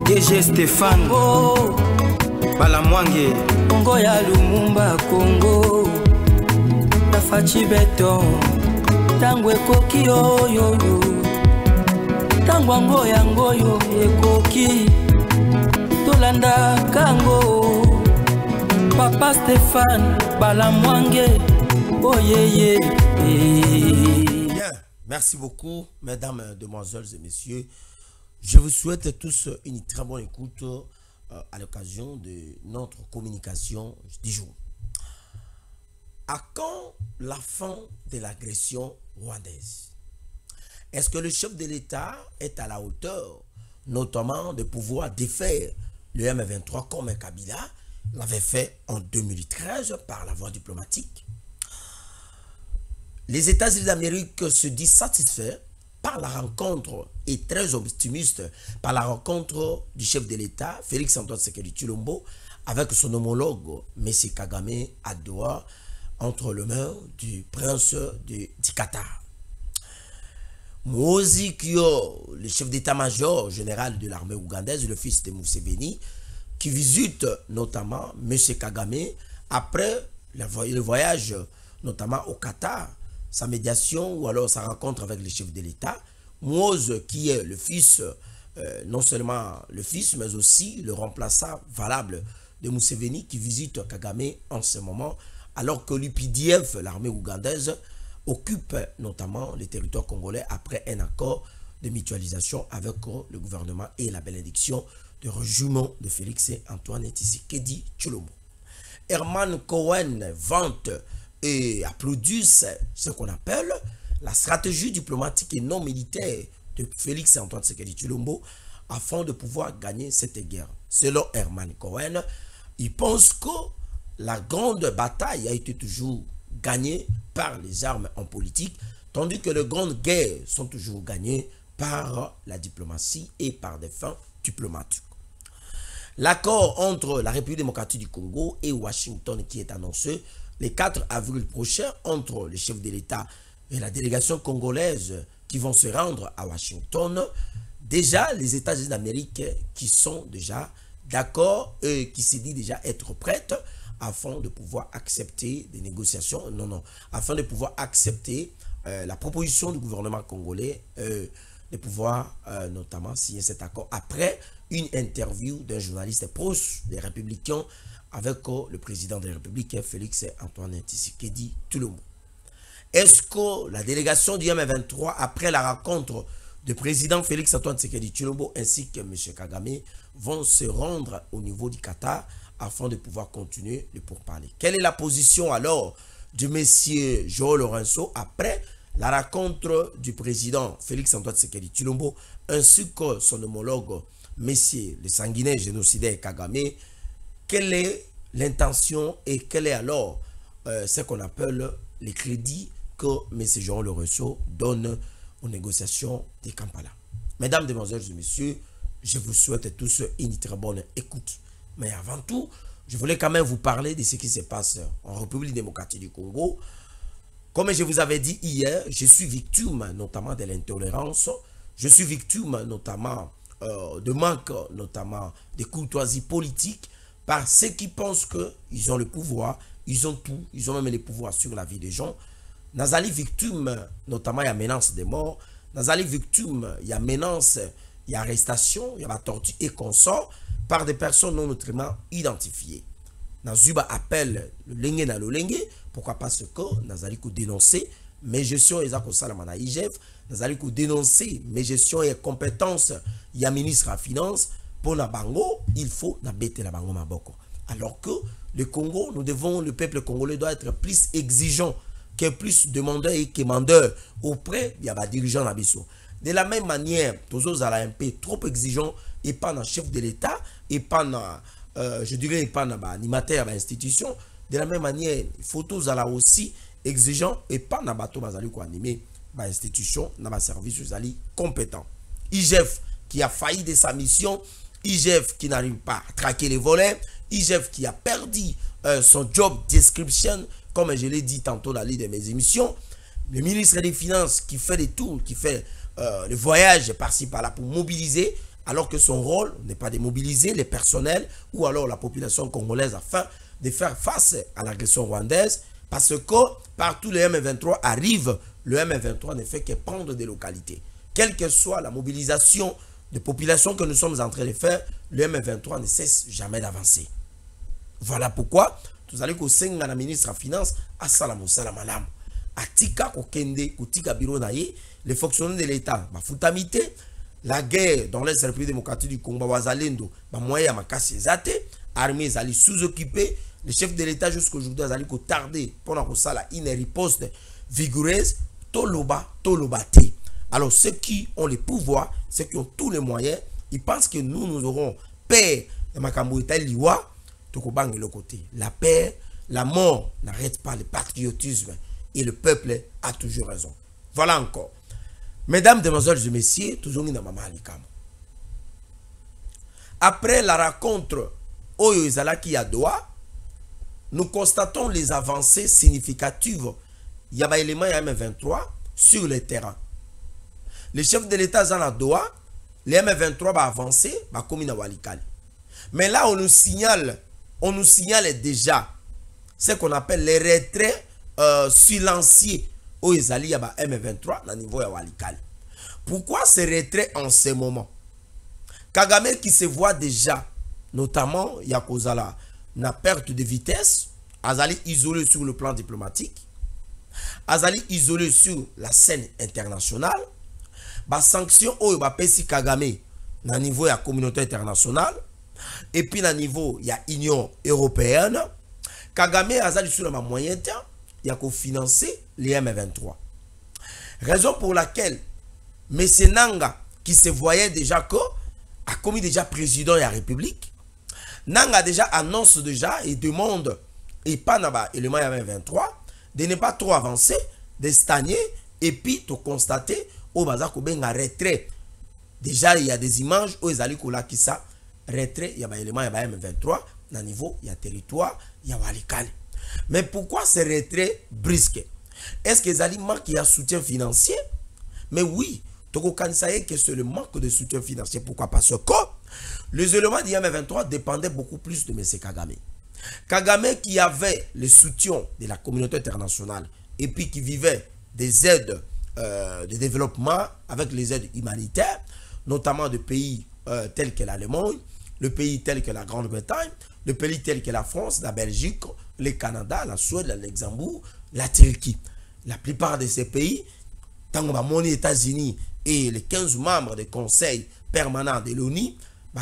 DG Stéphane Oh, Balamwange Congo ya Lumumba Congo Tafachi beton Tango ekoki oyo Tango ango yango yo ekoki Tolanda kango Papa Stéphane Balamwange Oh yeah. Bien, merci beaucoup mesdames, demoiselles et messieurs. Je vous souhaite tous une très bonne écoute à l'occasion de notre communication du jour. À quand la fin de l'agression rwandaise? Est-ce que le chef de l'État est à la hauteur, notamment de pouvoir défaire le M23 comme Kabila l'avait fait en 2013 par la voie diplomatique? Les États-Unis d'Amérique se disent satisfaits par la rencontre et très optimistes par la rencontre du chef de l'État, Félix-Antoine Tshisekedi Tshilombo, avec son homologue, M. Kagame, à Doha, entre les mains du prince du Qatar. Mozi Kyo, le chef d'état-major général de l'armée ougandaise, le fils de Museveni, qui visite notamment M. Kagame après le voyage notamment au Qatar, sa médiation ou alors sa rencontre avec le chef de l'État. Moz qui est le fils, non seulement le fils, mais aussi le remplaçant valable de Museveni qui visite Kagame en ce moment, alors que l'UPDF, l'armée ougandaise, occupe notamment les territoires congolais après un accord de mutualisation avec le gouvernement et la bénédiction de régiment de Félix-Antoine Tshisekedi Tshilombo. Herman Cohen vante et applaudissent ce qu'on appelle la stratégie diplomatique et non militaire de Félix-Antoine Tshisekedi Tshilombo afin de pouvoir gagner cette guerre. Selon Herman Cohen, il pense que la grande bataille a été toujours gagnée par les armes en politique, tandis que les grandes guerres sont toujours gagnées par la diplomatie et par des fins diplomatiques. L'accord entre la République démocratique du Congo et Washington qui est annoncé le 4 avril prochain entre le chef de l'État et la délégation congolaise qui vont se rendre à Washington, déjà les États-Unis d'Amérique qui sont déjà d'accord et qui se disent déjà être prêtes afin de pouvoir accepter des négociations, afin de pouvoir accepter la proposition du gouvernement congolais de pouvoir notamment signer cet accord après une interview d'un journaliste proche des Républicains avec le président de la République, Félix-Antoine Tshisekedi Tshilombo. Est-ce que la délégation du M23, après la rencontre du président Félix-Antoine Tshisekedi Tshilombo ainsi que M. Kagame, vont se rendre au niveau du Qatar afin de pouvoir continuer le pourparler? Quelle est la position alors de M. João Lourenço après la rencontre du président Félix-Antoine Tshisekedi Tshilombo ainsi que son homologue, M. le sanguinaire génocidaire Kagame? Quelle est l'intention et quel est alors ce qu'on appelle les crédits que M. João Lourenço donne aux négociations de Kampala? Mesdames, Demoiselles et Messieurs, je vous souhaite tous une très bonne écoute. Mais avant tout, je voulais quand même vous parler de ce qui se passe en République démocratique du Congo. Comme je vous avais dit hier, je suis victime notamment de l'intolérance. Je suis victime notamment de manque notamment de courtoisie politique par ceux qui pensent qu'ils ont le pouvoir, ils ont tout, ils ont même le pouvoir sur la vie des gens. Nazali victime, notamment il y a menace de mort. Nazali victime, il y a menace, il y a arrestation, il y a la torture et consort par des personnes non autrement identifiées. Nazuba appelle le Lengue na le Lengue, pourquoi parce que Nazali ko dénoncer mes gestions et Zako Salamana IGF, Nazali ko dénoncer mes gestions et compétences, il y a ministre à finance. Pour la Bango, il faut n'abêter la Bango Maboko. Alors que le Congo, le peuple congolais doit être plus exigeant, que plus demandeur et quémandeur auprès des dirigeants Nabiso. De la même manière, tous autres un peu trop exigeants et pas dans le chef de l'État et pas dans, je dirais, pas dans l'animateur de l'institution. De la même manière, il faut tous aussi exigeants et pas dans bateau bazali ko animer l'institution, dans le service bazali compétent. IGF qui a failli de sa mission, IGF qui n'arrive pas à traquer les volets, IGF qui a perdu son job description, comme je l'ai dit tantôt dans l'île de mes émissions, le ministre des Finances qui fait des tours, qui fait le voyage par-ci par-là pour mobiliser alors que son rôle n'est pas de mobiliser les personnels ou alors la population congolaise afin de faire face à l'agression rwandaise, parce que partout le M23 arrive, le M23 ne fait que prendre des localités. Quelle que soit la mobilisation de population que nous sommes en train de faire, le M23 ne cesse jamais d'avancer. Voilà pourquoi nous allons conseiller la ministre des Finances à Salamoussala Malam. Atika Kokende, Kutika Biro Naye, les fonctionnaires de l'État, Futamite, la guerre dans l'Est République démocratique du Congo, Wazalendo, moyen Makasi Zate, armées allaient sous-occupées, les chefs de l'État jusqu'aujourd'hui allaient tarder pendant que ça une riposte vigoureuse, Tolobate. Alors ceux qui ont les pouvoirs, ceux qui ont tous les moyens, ils pensent que nous aurons paix et Makambo Liwa, Tokobang de l'autre côté. La paix, la mort n'arrête pas le patriotisme et le peuple a toujours raison. Voilà encore. Mesdames, demoiselles et messieurs, toujours dans Maman Alikam. Après la rencontre Oyo Izalaki à Doha, nous constatons les avancées significatives. Il y a des éléments M23 sur le terrain. Les chefs de l'État sont à Doha, les M23 vont avancer, comme à Walikali. Mais là, on nous signale déjà ce qu'on appelle les retraits silencieux au Izali à M23 au niveau de Walikali. Pourquoi ce retrait en ce moment? Kagame qui se voit déjà, notamment Yakozala, na perte de vitesse, Azali isolé sur le plan diplomatique, Azali isolé sur la scène internationale, ba sanction au Pesi Kagame na niveau de la communauté internationale, et puis na niveau de l'Union européenne, Kagame Azali sur le moyen terme, il y a financer les M23. Raison pour laquelle M. Nanga, qui se voyait déjà que, a commis déjà président de la République, Nanga déjà annonce déjà et demande, et pas dans l'élément M23, de ne pas trop avancer, de stagner, et puis de constater au bazar qu'on a retrait. Déjà, il y a des images où ils allaient qui ça, retrait, il y a un élément M23, dans le niveau, il y a territoire, il y a Walikali. Mais pourquoi ce retrait brusque? Est-ce que les manquent il y a soutien financier? Mais oui, que c'est le manque de soutien financier. Pourquoi? Parce que les éléments du M23 dépendaient beaucoup plus de M. Kagame. Kagame qui avait le soutien de la communauté internationale et puis qui vivait des aides de développement avec les aides humanitaires, notamment de pays tels que l'Allemagne, le pays tel que la Grande-Bretagne, le pays tel que la France, la Belgique, le Canada, la Suède, le Luxembourg, la Turquie. La plupart de ces pays, tant que les États-Unis et les 15 membres du Conseil permanent de l'ONU,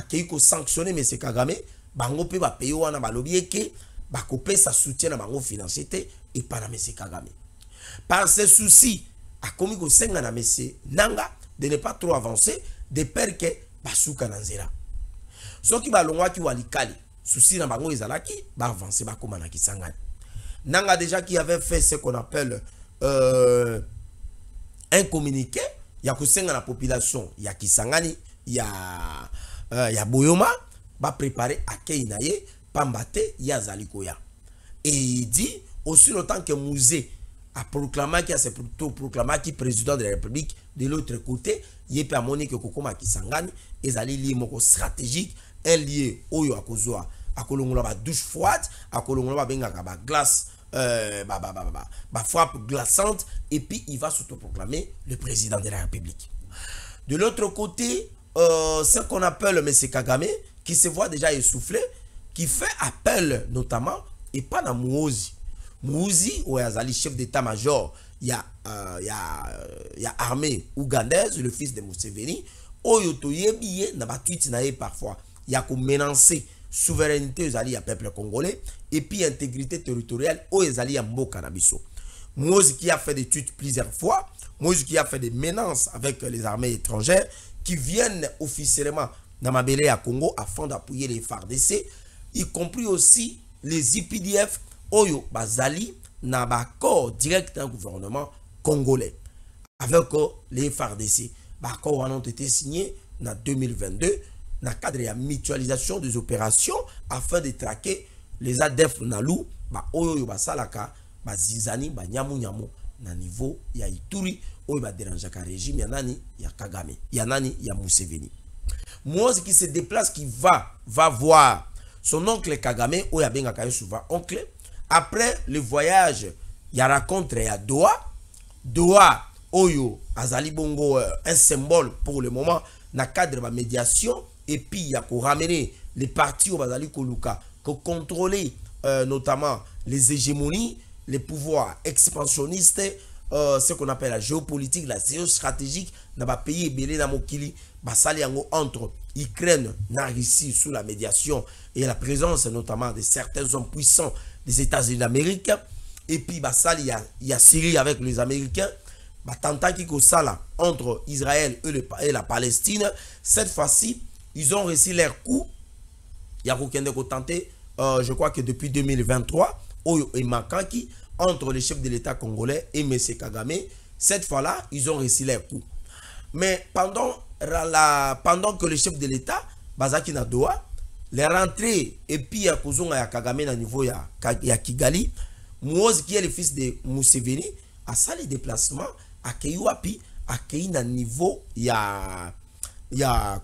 qui ont sanctionné M. Kagame, bango pe ba payer wana balobi ke ba couper sa soutien na bango financier et pas na M. Kagame. Par ce souci, a commis ko senga na M. Nanga de ne pas trop avancer de peur que basuka na nzela. So ki balongwa ki Walikali, souci na bango ezalaki ba avancer ba koma na Kisangani. Nanga déjà qui avait fait ce qu'on appelle un communiqué, il y a que la population, il y a Kisangani, il y a Boyoma, va préparer à Keinaye, Pambate, il y a Zalikoya. Et il dit, aussi longtemps que Mouzé a proclamé qu'il est président de la République, de l'autre côté, il y a Pamoni que Kokoma Kisangani, et Zali lié stratégique, un lié Oyo Akozoa, à Kolongola douche froide, à Kolongola benga glace. Frappe glaçante, et puis il va s'autoproclamer le président de la République. De l'autre côté, ce qu'on appelle M. Kagame, qui se voit déjà essoufflé, qui fait appel notamment, et pas dans Mouzi. Mouzi, où il y a le chef d'état-major, il y a armée ougandaise, le fils de Museveni, où il y a tweet parfois, il y a comme menacer souveraineté aux alliés à peuple congolais et puis intégrité territoriale aux alliés à Mboka Nabiso. Moïse qui a fait des tweets plusieurs fois, Moïse qui a fait des menaces avec les armées étrangères qui viennent officiellement dans Mabélé à Congo afin d'appuyer les FARDC, y compris aussi les IPDF Oyo Bazali n'a pas accord direct d'un gouvernement congolais avec les FARDC. L'accord ont été signés en 2022 dans le cadre de la mutualisation des opérations afin de traquer les ADF Nalou, Oyo Basalaka, Zizani, Nyamu Nyamu, na niveau ya Ituri, Oyo Baderanja ka régime, Yanani, ya Kagame, Yanani, ya Museveni. Moïse qui se déplace, qui va voir son oncle Kagame, où il y a souvent oncle. Après le voyage, il y a rencontre à Doha. Doha, Oyo, Azali Bongo, un symbole pour le moment, dans le cadre de la médiation. Et puis, il y a pour ramener les partis au Bazali Koluka, pour contrôler notamment les hégémonies, les pouvoirs expansionnistes, ce qu'on appelle la géopolitique, la géostratégique, dans le pays Ebele Namokili, entre Ukraine et Russie sous la médiation et la présence notamment de certains hommes puissants des États-Unis d'Amérique. Et puis, il y a Syrie avec les Américains. Tantaki Kosala entre Israël et la Palestine. Cette fois-ci, ils ont réussi leur coup. Il y a aucun tenté, je crois que depuis 2023, Oyo et Makaki, entre les chefs de l'État congolais et M. Kagame, cette fois-là, ils ont réussi leur coup. Mais pendant que le chef de l'État, Bazaki Nadoa, les rentrées, et puis il y a Kagame à niveau ya Kigali, Moïse qui est le fils de Museveni, a ça les déplacements, à Keyuapi, à Keina niveau, il y a,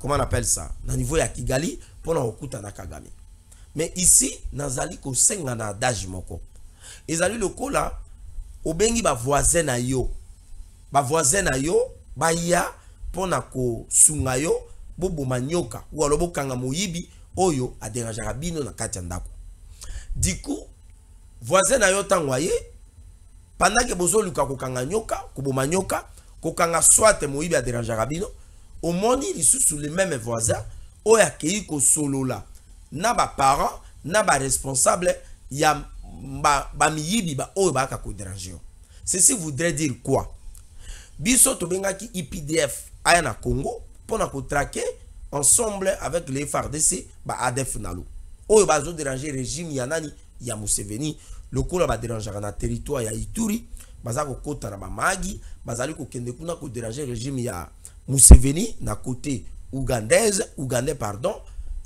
comment on appelle ça, à niveau ya Kigali, pour la okuta na Kagame. Mais ici, Nazali ko senga na adage moko. Ezali loko là, obengi ba voisin na yo. Ba voisin na yo, ba ya, pona ko sunga yo, bobo manyoka, ou alobo kanga moyibi, oyo a déranger rabino na kati ndako. Du coup, voisin na yo tangwaye, pendant que bozo luka ko kanga nyoka, ko bo manyoka, ko kanga soit moyibi a déranger rabino, au monde ils sont sous les mêmes voisins, oya kei ko solo la. Na ba parents, na ba responsable, ya ba miyibi ba oyo ba ka ko déranger. Ceci voudrait dire quoi? Biso to bengaki IPDF aya na Congo pour na ko traquer ensemble avec les FARDC ba ADF nalo. Oyo ba zo déranger régime ya nani ya Museveni, le ko la ba déranger na territoire ya Ituri, baza ko kota na ba magi, bazali ko kende kuna ko déranger régime ya Museveni na côté ougandais pardon,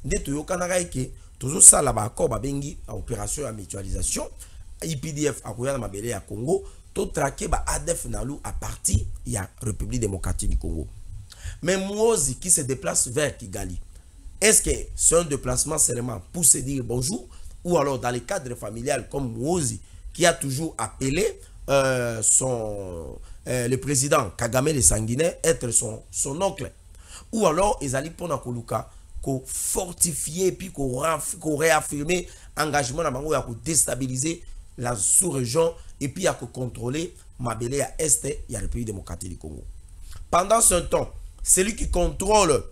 nde to yokanaka eke tozo sala ba accord ba bengi a opération ya mutualisation, IPDF akoya na mabele ya Congo. To traquer ba ADF Nalu à partir de la République démocratique du Congo. Mais Moïse qui se déplace vers Kigali, est-ce que c'est un déplacement seulement pour se dire bonjour, ou alors dans le cadre familial comme Moïse qui a toujours appelé le président Kagame le sanguinaire être son oncle, ou alors ils allaient pour Nakoluka qu'on fortifier puis qu'on réaffirmer engagement pour déstabiliser la sous-région et puis à contrôler Mabele à Est et à la République démocratique du Congo. Pendant ce temps, celui qui contrôle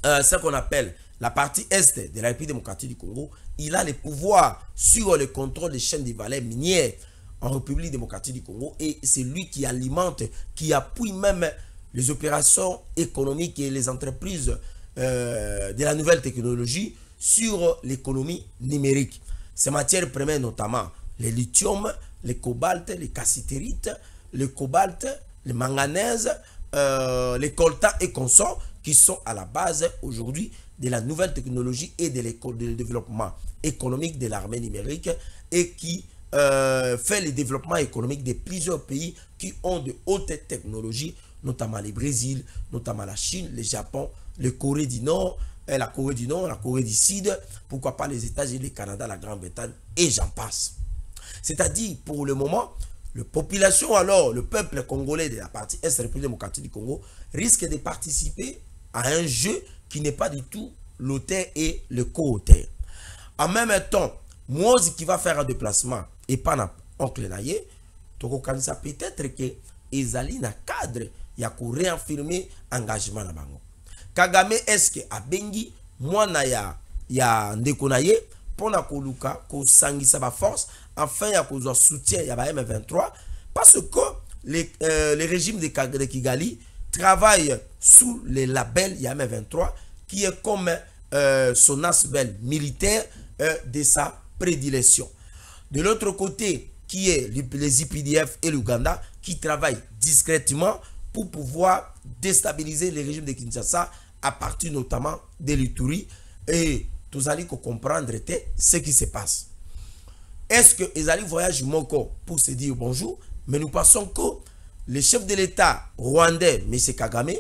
ce qu'on appelle la partie Est de la République démocratique du Congo, il a le pouvoir sur le contrôle des chaînes de valeur minières en République démocratique du Congo et c'est lui qui alimente, qui appuie même les opérations économiques et les entreprises de la nouvelle technologie sur l'économie numérique. Ces matières premières notamment les lithium, les cobalt, les cassitérites, le cobalt, les manganèse, les coltan et consorts qui sont à la base aujourd'hui de la nouvelle technologie et de le développement économique de l'armée numérique et qui fait le développement économique de plusieurs pays qui ont de hautes technologies, notamment le Brésil, notamment la Chine, le Japon, la Corée du Nord, la Corée du Sud, pourquoi pas les États-Unis, le Canada, la Grande-Bretagne et j'en passe. C'est-à-dire, pour le moment, la population, alors, le peuple congolais de la partie Est de la République démocratique du Congo, risque de participer à un jeu qui n'est pas du tout l'auteur et le co-auteur. En même temps, Moïse qui va faire un déplacement et pas oncle Naye, ça peut-être que Ezali na cadre, il y a pour réaffirmer engagement na bango. Kagame est-ce que a bengi mwana ya ndeko Naye pour na koluka ko sangisa ba force afin ya ko soutien ya ba M23 parce que le régime de Kigali travaille sous le label ya M23 qui est comme son aspect militaire de sa prédilection. De l'autre côté, qui est les IPDF et l'Ouganda qui travaillent discrètement pour pouvoir déstabiliser le régime de Kinshasa à partir notamment de l'Ituri et tous allez comprendre ce qui se passe. Est-ce que les allez voyagent Moko pour se dire bonjour, mais nous pensons que le chef de l'État rwandais, M. Kagame,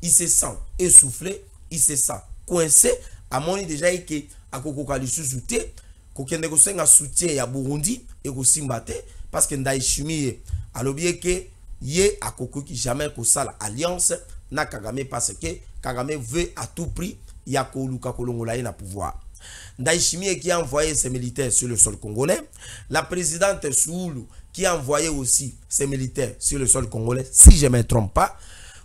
il se sent essoufflé, il se sent coincé amoni déjà que akokoka lisusu te kokende kosenga soutien ya Burundi et kosimba te parce que Ndayishimiye alobi que ye akokoki jamais kosala alliance na Kagame parce que Kagame veut à tout prix ya koluka kolongola na pouvoir. Ndayishimiye qui a envoyé ses militaires sur le sol congolais, la présidente Soulou qui a envoyé aussi ses militaires sur le sol congolais, si je ne me trompe pas.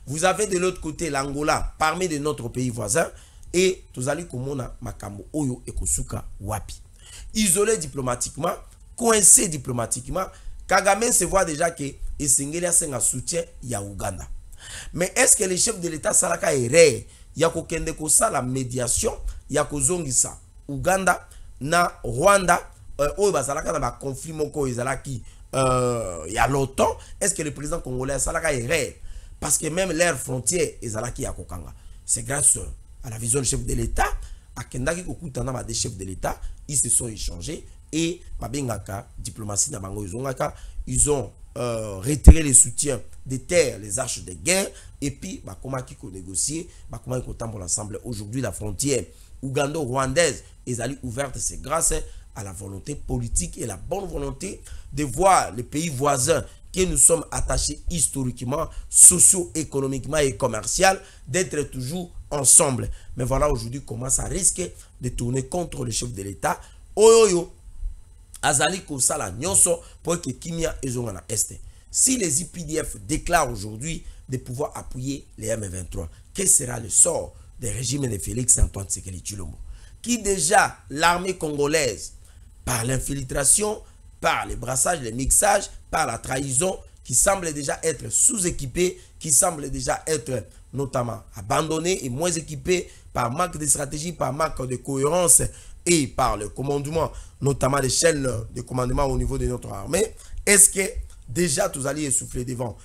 Vous avez de l'autre côté l'Angola parmi de notre pays voisin et tozali komona makambo oyo ekosuka wapi. Isolé diplomatiquement, coincé diplomatiquement, Kagame se voit déjà que esengeli asenga soutien ya Uganda. Mais est-ce que les chefs de l'État salaka erreur ya kokende kosala médiation ya kozongisa Uganda na Rwanda oyo bazalaka na ba conflit moko ezalaki ya longtemps? Est-ce que le président congolais salaka erreur parce que même leur frontière ezalaki ya kokanga? C'est grâce à la vision du chef de l'État akendaki kokutana ba des chefs de l'État, ils se sont échangés et babengaka diplomatie na bango izongaka, ils ont retiré les soutiens des terres, les arches de guerre et puis comment qui négocier, comment ils tambour ensemble. Aujourd'hui la frontière ougando-rwandaise est allée ouverte, c'est grâce à la volonté politique et la bonne volonté de voir les pays voisins que nous sommes attachés historiquement, socio-économiquement et commercial, d'être toujours ensemble. Mais voilà aujourd'hui comment ça risque de tourner contre le chef de l'État. Oyoyo azali kosala nyonso pour que kimia ezongana este. Si les IPDF déclarent aujourd'hui de pouvoir appuyer les M23, quel sera le sort des régimes de Félix Antoine Tshisekedi Tshilombo, qui déjà l'armée congolaise, par l'infiltration, par les brassages, les mixages, par la trahison, qui semble déjà être sous-équipé, qui semble déjà être notamment abandonné et moins équipé par manque de stratégie, par manque de cohérence et par le commandement, notamment des chaînes de commandement au niveau de notre armée. Est-ce que déjà tous allez essouffler devant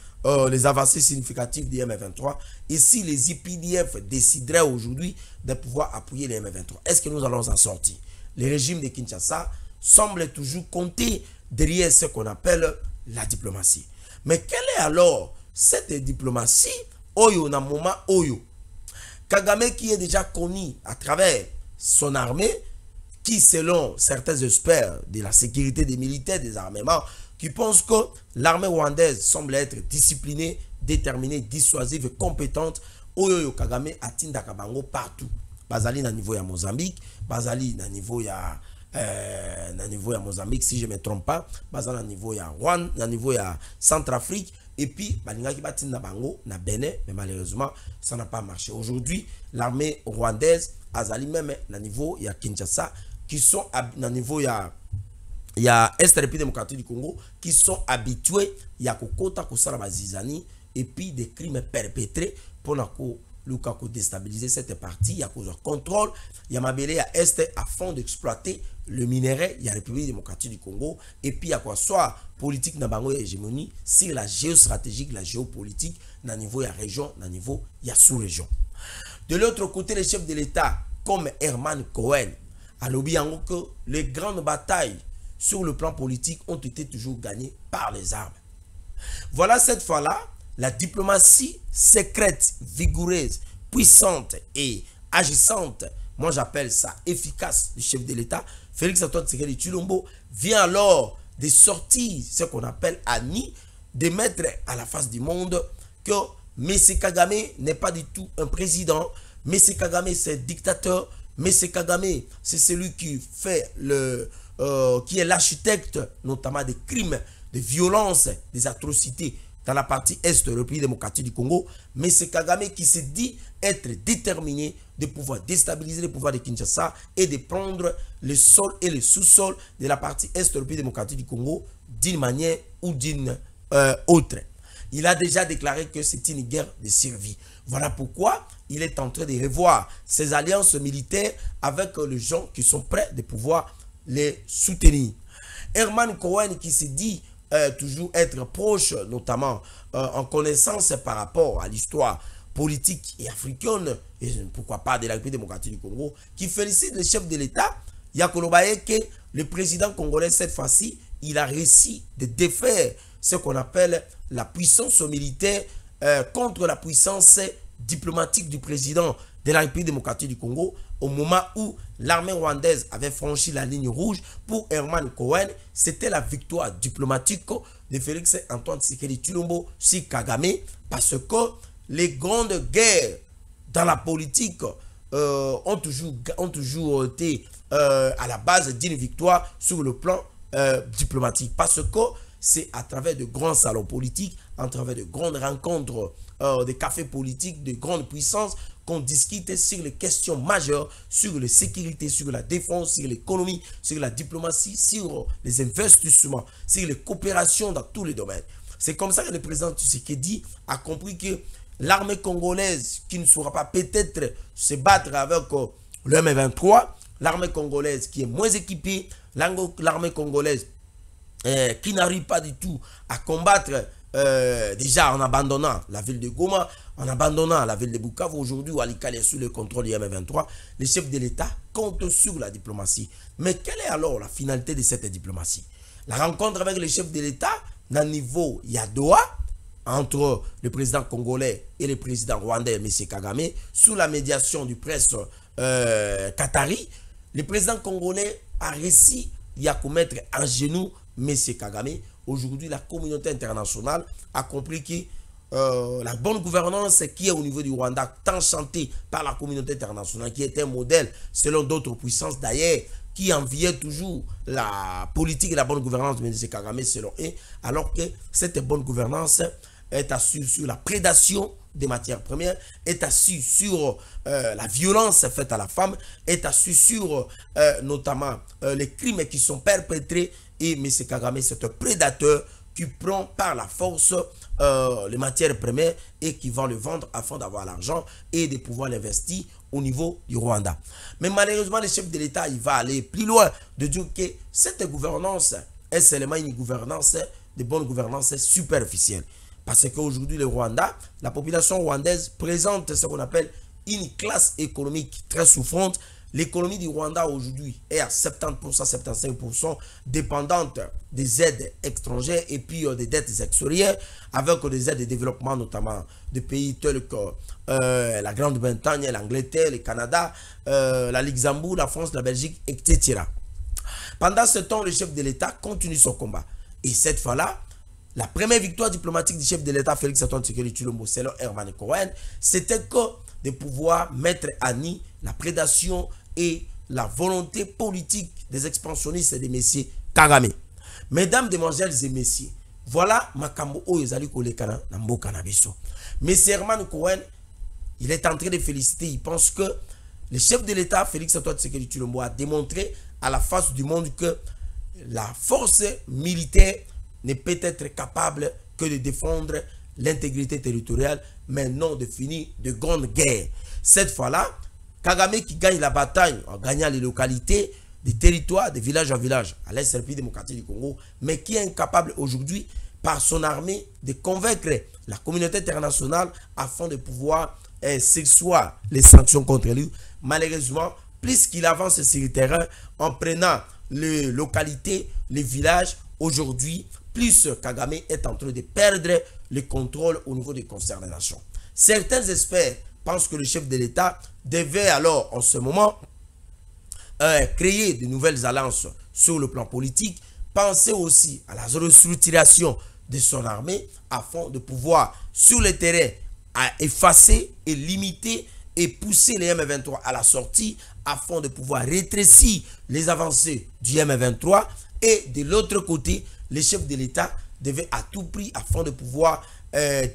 les avancées significatives des M23 et si les IPDF décideraient aujourd'hui de pouvoir appuyer les M23, est-ce que nous allons en sortir? Le régime de Kinshasa semble toujours compter derrière ce qu'on appelle la diplomatie. Mais quelle est alors cette diplomatie Oyo na moment Oyo Kagame qui est déjà connu à travers son armée, qui selon certains experts de la sécurité des militaires, des armements, qui pensent que l'armée rwandaise semble être disciplinée, déterminée, dissuasive, compétente. Oyo Kagame atinda kabango partout. Bazali na niveau ya Mozambique, Bazali na niveau ya Mozambique si je ne me trompe pas, Bazali na niveau ya Rwanda, na niveau ya Centrafrique, et puis balingaki batinda bango na Bénin, mais malheureusement ça n'a pas marché. Aujourd'hui, l'armée rwandaise azali même na niveau ya Kinshasa, qui sont na niveau ya Est République démocratique du Congo, qui sont habitués ya kokota kosala bazizani et puis des crimes perpétrés pour déstabiliser cette partie. Il y a contrôle, il y a mabélé à Est afin d'exploiter le minerai, il y a la République démocratique du Congo, et puis il y a quoi soit politique na bango hégémonie sur la géostratégique, la géopolitique, na niveau ya région, na niveau ya sous-région. De l'autre côté, les chefs de l'État, comme Herman Cohen, a lobby en que les grandes batailles sur le plan politique ont été toujours gagnées par les armes. Voilà cette fois-là, la diplomatie secrète, vigoureuse, puissante et agissante, moi j'appelle ça efficace, du chef de l'État, Félix Antoine Tshisekedi Tshilombo, vient alors de sortir ce qu'on appelle Ani, de mettre à la face du monde que M. Kagame n'est pas du tout un président, M. Kagame c'est un dictateur, M. Kagame c'est celui qui fait qui est l'architecte notamment des crimes, des violences, des atrocités dans la partie est de la République démocratique du Congo, mais c'est Kagame qui se dit être déterminé de pouvoir déstabiliser le pouvoir de Kinshasa et de prendre le sol et le sous-sol de la partie est de la République démocratique du Congo d'une manière ou d'une autre. Il a déjà déclaré que c'est une guerre de survie. Voilà pourquoi il est en train de revoir ses alliances militaires avec les gens qui sont prêts de pouvoir les soutenir. Herman Cohen qui se dit toujours être proche, notamment en connaissance par rapport à l'histoire politique et africaine, et pourquoi pas de la République démocratique du Congo, qui félicite le chef de l'État, Yakolobaye, que le président congolais, cette fois-ci, il a réussi de défaire ce qu'on appelle la puissance militaire contre la puissance diplomatique du président de la République démocratique du Congo au moment où l'armée rwandaise avait franchi la ligne rouge. Pour Herman Cohen, c'était la victoire diplomatique de Félix Antoine Tshisekedi Tshilombo sur Kagame, parce que les grandes guerres dans la politique ont toujours été à la base d'une victoire sur le plan diplomatique, parce que c'est à travers de grands salons politiques, à travers de grandes rencontres, des cafés politiques de grande puissance, qu'on discute sur les questions majeures, sur la sécurité, sur la défense, sur l'économie, sur la diplomatie, sur les investissements, sur les coopérations dans tous les domaines. C'est comme ça que le président Tshisekedi a compris que l'armée congolaise, qui ne saura pas peut-être se battre avec le M23, l'armée congolaise qui est moins équipée, l'armée congolaise qui n'arrive pas du tout à combattre déjà en abandonnant la ville de Goma, en abandonnant la ville de Bukavu, aujourd'hui où Walikale est sous le contrôle du M23, les chefs de l'État comptent sur la diplomatie. Mais quelle est alors la finalité de cette diplomatie? La rencontre avec les chefs de l'État dans le niveau Yadoa, entre le président congolais et le président rwandais, M. Kagame, sous la médiation du presse qatari, le président congolais a réussi à mettre en genoux M. Kagame. Aujourd'hui, la communauté internationale a compris que la bonne gouvernance qui est au niveau du Rwanda, tant chantée par la communauté internationale, qui est un modèle selon d'autres puissances d'ailleurs, qui enviait toujours la politique et la bonne gouvernance de M. Kagame selon eux, alors que cette bonne gouvernance est assise sur la prédation des matières premières, est assise sur la violence faite à la femme, est assise sur notamment les crimes qui sont perpétrés. Et M. Kagame, c'est un prédateur qui prend par la force les matières premières et qui va le vendre afin d'avoir l'argent et de pouvoir l'investir au niveau du Rwanda. Mais malheureusement, le chef de l'État, il va aller plus loin de dire que cette gouvernance est seulement une gouvernance, de bonne gouvernance superficielle. Parce qu'aujourd'hui, le Rwanda, la population rwandaise présente ce qu'on appelle une classe économique très souffrante. L'économie du Rwanda aujourd'hui est à 70%, 75% dépendante des aides étrangères et puis des dettes extérieures, avec des aides de développement notamment de pays tels que la Grande-Bretagne, l'Angleterre, le Canada, la Luxembourg, la France, la Belgique, etc. Pendant ce temps, le chef de l'État continue son combat. Et cette fois-là, la première victoire diplomatique du chef de l'État, Félix Antoine Tshisekedi Tshilombo, selon Herman Cohen, c'était que de pouvoir mettre à nu la prédation et la volonté politique des expansionnistes de M. Kagame. Mesdames, demoiselles et messieurs, voilà Makambo Oyezali Kolekana Nambo Kanabiso. M. Herman Cohen, il est en train de féliciter, il pense que le chef de l'État, Félix Antoine Tshisekedi Tshilombo, a démontré à la face du monde que la force militaire ne peut être capable que de défendre l'intégrité territoriale, mais non de finir de grandes guerres. Cette fois-là, Kagame qui gagne la bataille en gagnant les localités, des territoires, de village en village, à l'Est République démocratique du Congo, mais qui est incapable aujourd'hui, par son armée, de convaincre la communauté internationale afin de pouvoir s'exoire les sanctions contre lui. Malheureusement, plus qu'il avance sur le terrain en prenant les localités, les villages, aujourd'hui, plus Kagame est en train de perdre le contrôle au niveau des concernations. Certains experts pensent que le chef de l'État devait alors, en ce moment, créer de nouvelles alliances sur le plan politique, penser aussi à la restructuration de son armée afin de pouvoir, sur le terrain, effacer et limiter et pousser les M23 à la sortie afin de pouvoir rétrécir les avancées du M23. Et de l'autre côté, les chefs de l'État devaient à tout prix, afin de pouvoir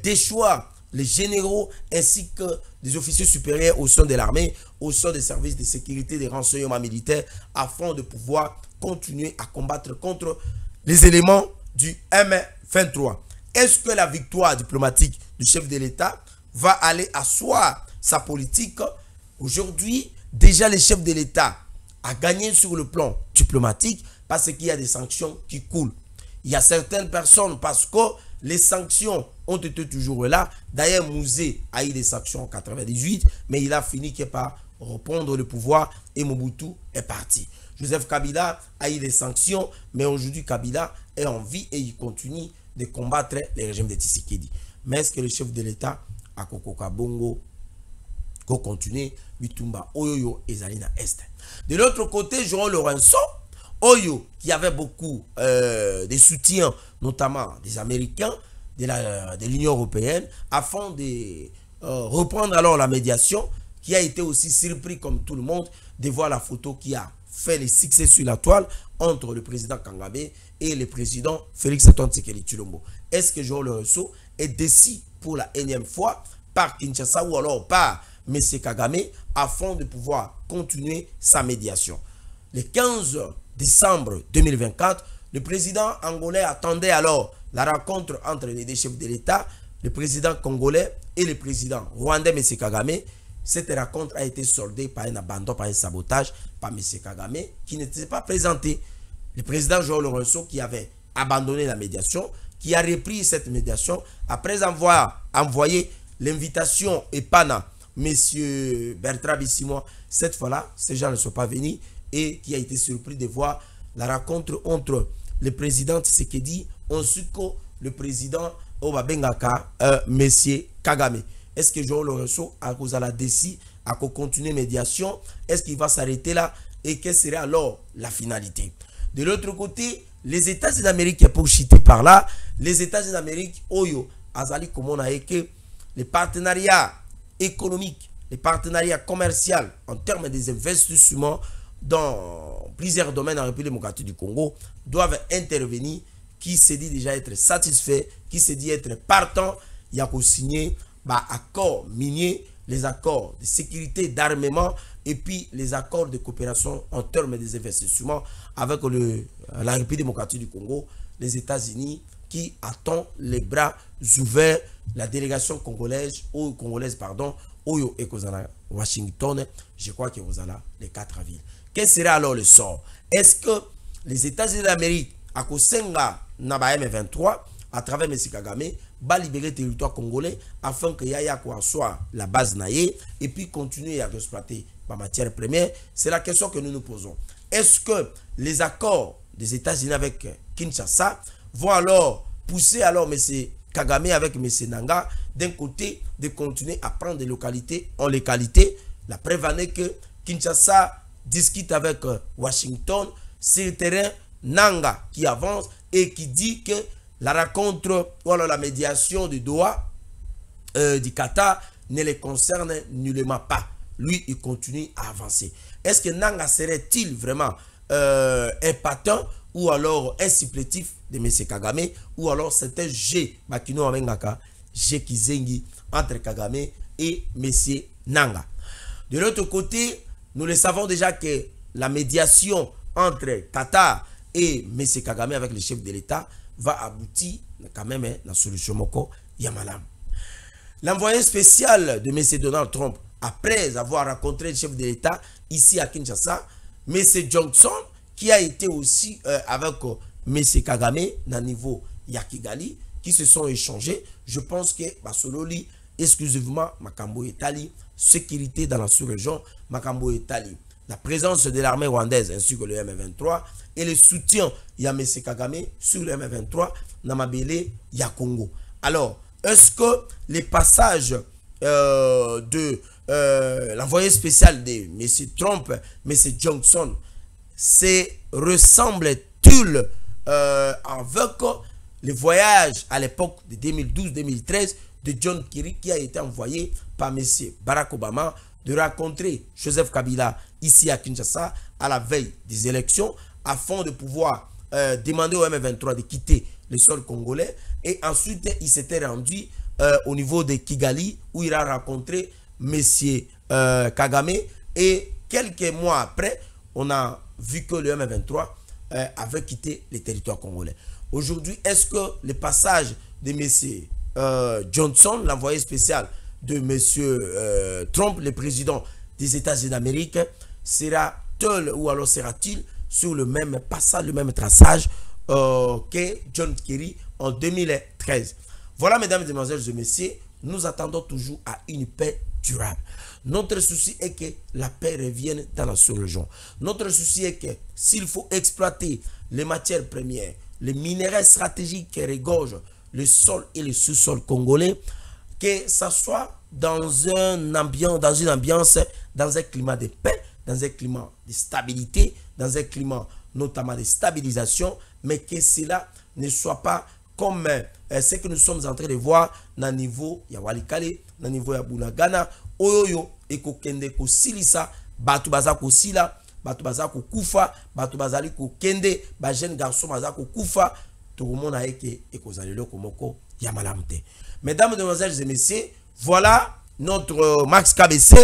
déchoir les généraux ainsi que des officiers supérieurs au sein de l'armée, au sein des services de sécurité, des renseignements militaires, afin de pouvoir continuer à combattre contre les éléments du M23. Est-ce que la victoire diplomatique du chef de l'État va aller asseoir sa politique? Aujourd'hui, déjà le chef de l'État a gagné sur le plan diplomatique parce qu'il y a des sanctions qui coulent. Il y a certaines personnes, parce que les sanctions ont été toujours là. D'ailleurs, Mouzé a eu des sanctions en 98, mais il a fini par reprendre le pouvoir et Mobutu est parti. Joseph Kabila a eu des sanctions, mais aujourd'hui Kabila est en vie et il continue de combattre les régimes de Tshisekedi. Mais est-ce que le chef de l'État a Kokoka Bongo pour continuer Bitumba Oyo Ezalina Est. De l'autre côté, Jean Lorenzo Oyo, qui avait beaucoup de soutien, notamment des Américains, de l'Union européenne, afin de reprendre alors la médiation, qui a été aussi surpris comme tout le monde de voir la photo qui a fait le succès sur la toile entre le président Kagame et le président Félix Antoine Tshisekedi Tshilombo. Est-ce que Jean Lorenzo est déçu pour la énième fois par Kinshasa ou alors par M. Kagame afin de pouvoir continuer sa médiation? Le 15 décembre 2024, le président angolais attendait alors la rencontre entre les deux chefs de l'État, le président congolais et le président rwandais M. Kagame. Cette rencontre a été soldée par un abandon, par un sabotage par M. Kagame qui n'était pas présenté. Le président Jean Lorenzo qui avait abandonné la médiation, qui a repris cette médiation après avoir envoyé l'invitation et pana M. Bertrand Bisimwa. Cette fois-là, ces gens ne sont pas venus et qui a été surpris de voir la rencontre entre le président Tshisekedi ainsi que le président Obabengaka, M. Kagame. Est-ce que Jean Lorenzo a la décidé à continuer la médiation? Est-ce qu'il va s'arrêter là? Et quelle serait alors la finalité? De l'autre côté, les États-Unis d'Amérique, pour chiter par là, les États-Unis d'Amérique, Oyo, Azali, comme on a que les partenariats économiques, les partenariats commerciaux en termes des investissements dans plusieurs domaines en République démocratique du Congo doivent intervenir. Qui se dit déjà être satisfait, qui se dit être partant, il y a qu'à signer accords miniers, les accords de sécurité, d'armement et puis les accords de coopération en termes des investissements avec la République démocratique du Congo, les États-Unis qui attendent les bras ouverts, la délégation congolaise, au et Washington, je crois que vous allez les 4 villes. Quel sera alors le sort? Est-ce que les États-Unis d'Amérique, à Kosenga, Naba M23, à travers M. Kagame, va libérer le territoire congolais afin que Yaya soit la base naïe et puis continuer à exploiter la matière première? C'est la question que nous nous posons. Est-ce que les accords des États-Unis avec Kinshasa vont alors pousser alors M. Kagame avec M. Nanga d'un côté de continuer à prendre des localités en localité? La preuve en est que Kinshasa discute avec Washington sur le terrain, Nanga qui avance et qui dit que la rencontre ou alors la médiation du Doha du Qatar ne les concerne nullement pas. Lui, il continue à avancer. Est-ce que Nanga serait-il vraiment épatant ou alors un supplétif de M. Kagame ou alors c'est un G Makino Amengaka, G Kizengi entre Kagame et M. Nanga? De l'autre côté, nous le savons déjà que la médiation entre Qatar et M. Kagame avec le chef de l'État va aboutir quand même à la solution Moko Yamalam. L'envoyé spécial de M. Donald Trump, après avoir rencontré le chef de l'État ici à Kinshasa, M. Johnson, qui a été aussi avec M. Kagame dans le niveau Yakigali, qui se sont échangés. Je pense que Basololi, exclusivement Makambo Etali, sécurité dans la sous-région, Makambo Etali, la présence de l'armée rwandaise ainsi que le M23 et le soutien de M. Kagame sur le M23 dans Mabele ya Congo. Alors, est-ce que les passages de l'envoyé spécial de M. Trump, M. Johnson, se ressemblent-ils avec le voyage à l'époque de 2012-2013 de John Kerry qui a été envoyé par M. Barack Obama de rencontrer Joseph Kabila ici à Kinshasa à la veille des élections afin de pouvoir demander au M23 de quitter le sol congolais, et ensuite il s'était rendu au niveau de Kigali où il a rencontré M. Kagame, et quelques mois après on a vu que le M23 avait quitté le territoire congolais. Aujourd'hui, est-ce que le passage de M. Johnson, l'envoyé spécial de M. Trump, le président des États-Unis d'Amérique, sera-t-il ou alors sera-t-il sur le même passage, le même traçage que John Kerry en 2013? Voilà, mesdames, mesdemoiselles et messieurs, nous attendons toujours à une paix durable. Notre souci est que la paix revienne dans la sous-région. Notre souci est que s'il faut exploiter les matières premières, les minéraux stratégiques qui regorgent le sol et le sous-sol congolais, que ça soit dans une ambiance, dans un climat de paix, dans un climat de stabilité, dans un climat notamment de stabilisation, mais que cela ne soit pas comme ce que nous sommes en train de voir dans le niveau ya Walikale, dans le niveau ya Bunagana, oyoyo ekokende ko silisa, batu baza ko sila, batu baza ko kufa, batu bazali ko kende, ba jeune garçon baza ko kufa, tout le monde a eke ekozalelo komoko ya malamte. Mesdames, Mesdemoiselles et Messieurs, voilà notre Max KBC.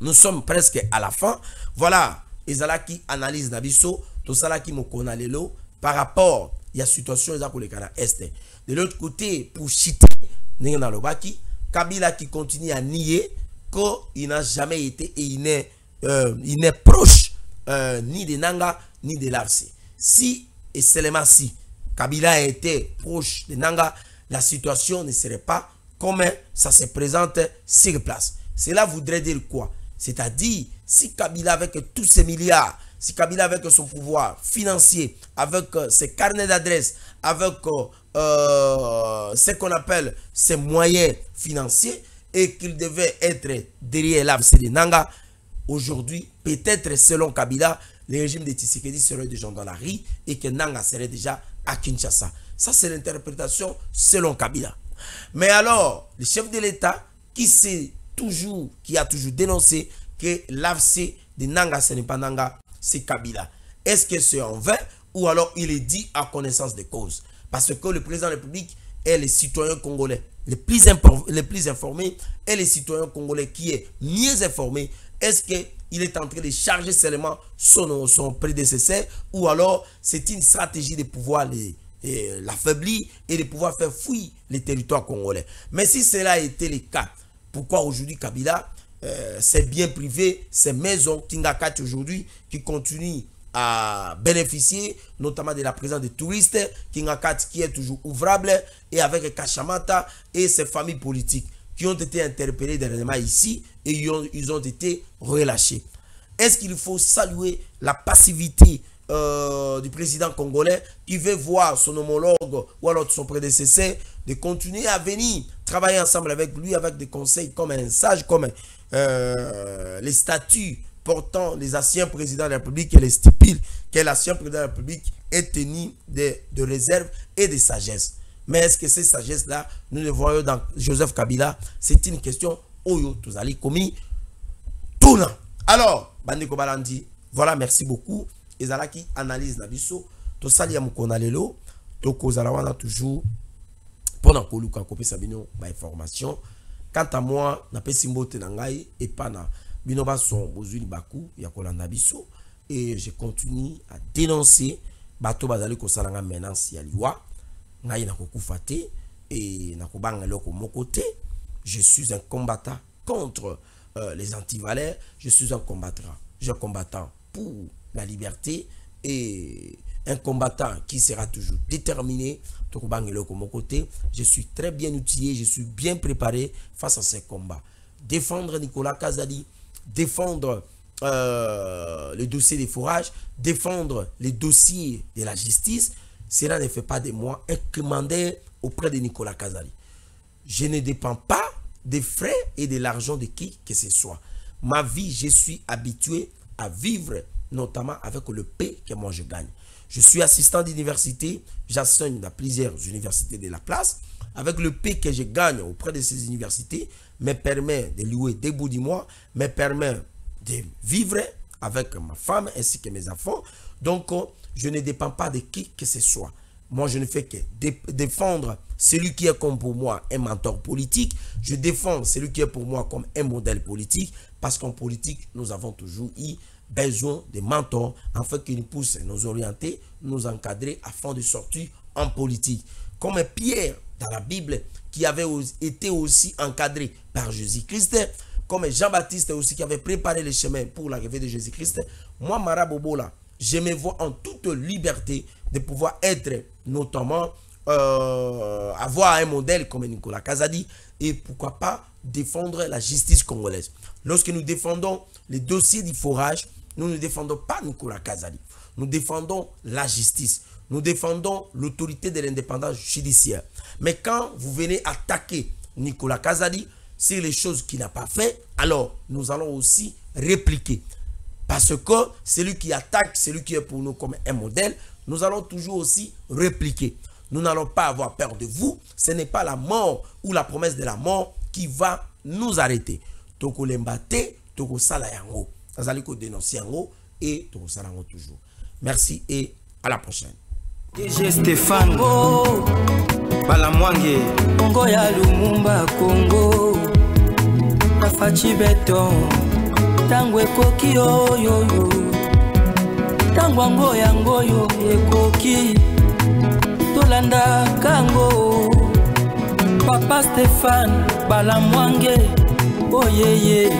Nous sommes presque à la fin. Voilà, ezalaki analyse nabiso, to salaki mokona lelo par rapport à la situation est. De l'autre côté, pour chiter Kabila qui continue à nier qu'il n'a jamais été et il n'est proche ni de Nanga ni de l'AFC. Si et seulement si Kabila a été proche de Nanga, la situation ne serait pas comme ça se présente sur place. Cela voudrait dire quoi? C'est-à-dire, si Kabila avec tous ces milliards, si Kabila avec son pouvoir financier, avec ses carnets d'adresse, avec ce qu'on appelle ses moyens financiers, et qu'il devait être derrière l'AFC de Nanga, aujourd'hui, peut-être selon Kabila, le régime de Tshisekedi serait déjà dans la rue et que Nanga serait déjà à Kinshasa. Ça, c'est l'interprétation selon Kabila. Mais alors, le chef de l'État qui a toujours dénoncé que l'AFC de Nanga, ce n'est pas Nanga, c'est Kabila. Est-ce que c'est en vain ou alors il est dit à connaissance de cause? Parce que le président de la République est le citoyen congolais les plus informés et les citoyens congolais qui est mieux informé. Est-ce qu'il est en train de charger seulement son prédécesseur ou alors c'est une stratégie de pouvoir l'affaiblir et de pouvoir faire fuir les territoires congolais? Mais si cela a été le cas, pourquoi aujourd'hui Kabila, c'est bien privé, ces maisons Tingakati aujourd'hui qui continuent à bénéficier notamment de la présence de touristes, Tingakati qui est toujours ouvrable, et avec Kachamata et ses familles politiques qui ont été interpellées dernièrement ici et ils ont été relâchés. Est-ce qu'il faut saluer la passivité du président congolais qui veut voir son homologue ou alors son prédécesseur de continuer à venir travailler ensemble avec lui avec des conseils comme un sage, comme les statuts portant les anciens présidents de la République et les stipules que l'ancien président de la République est tenu de réserve et de sagesse. Mais est-ce que ces sagesses-là, nous les voyons dans Joseph Kabila? C'est une question Oyo Tozali Komi Touna. Alors, Bandeko Balandi, voilà, merci beaucoup. Ezalaki analyse Nabiso, Tosali Amukonalelo, Toko Zalawana toujours, pendant que Luka Kopé Sabino, information. Quant à moi, na Pesimbo Tenangai et Pana, Binoba son Bozuli Baku, Yakolanda Biso, et je continue à dénoncer Bato Bazali Kosalanga menace Yaliwa, Ngai Nakokufate, et Nakobanga Loko Mokote. Je suis un combattant contre les antivaleurs, je suis un combattant pour la liberté et un combattant qui sera toujours déterminé. Je suis très bien outillé, je suis bien préparé face à ces combats. Défendre Nicolas Kazadi, défendre le dossier des forages, défendre les dossiers de la justice, cela ne fait pas de moi un commandeur auprès de Nicolas Kazadi. Je ne dépends pas des frais et de l'argent de qui que ce soit. Ma vie, je suis habitué à vivre notamment avec le paix que moi je gagne. Je suis assistant d'université, j'enseigne dans plusieurs universités de la place. Avec le paix que je gagne auprès de ces universités, me permet de louer des bouts du mois, me permet de vivre avec ma femme ainsi que mes enfants. Donc, je ne dépends pas de qui que ce soit. Moi, je ne fais que défendre celui qui est comme pour moi un mentor politique. Je défends celui qui est pour moi comme un modèle politique. Parce qu'en politique, nous avons toujours eu besoin de mentors afin qu'ils nous poussent, nous orienter, nous encadrer afin de sortir en politique. Comme Pierre dans la Bible qui avait été aussi encadré par Jésus-Christ, comme Jean-Baptiste aussi qui avait préparé le chemin pour l'arrivée de Jésus-Christ, moi, Mara Bobola, je me vois en toute liberté de pouvoir être notamment avoir un modèle comme Nicolas Kazadi et pourquoi pas défendre la justice congolaise. Lorsque nous défendons les dossiers du forage, nous ne défendons pas Nicolas Kazadi. Nous défendons la justice. Nous défendons l'autorité de l'indépendance judiciaire. Mais quand vous venez attaquer Nicolas Kazadi, sur les choses qu'il n'a pas fait, alors nous allons aussi répliquer. Parce que celui qui attaque, celui qui est pour nous comme un modèle, nous allons toujours aussi répliquer. Nous n'allons pas avoir peur de vous. Ce n'est pas la mort ou la promesse de la mort qui va nous arrêter. Toko lembate, toko sala yango. Azaliko dénoncer yango et toko sala yango toujours. Merci et à la prochaine. DG Stéphane Balamwange Congo ya Lumumba Congo Tafachi beton Tango ekoki oyoyo Tango ngoyo ekoki Tolanda kango Papa Stéphane Balamwange Oh yeah yeah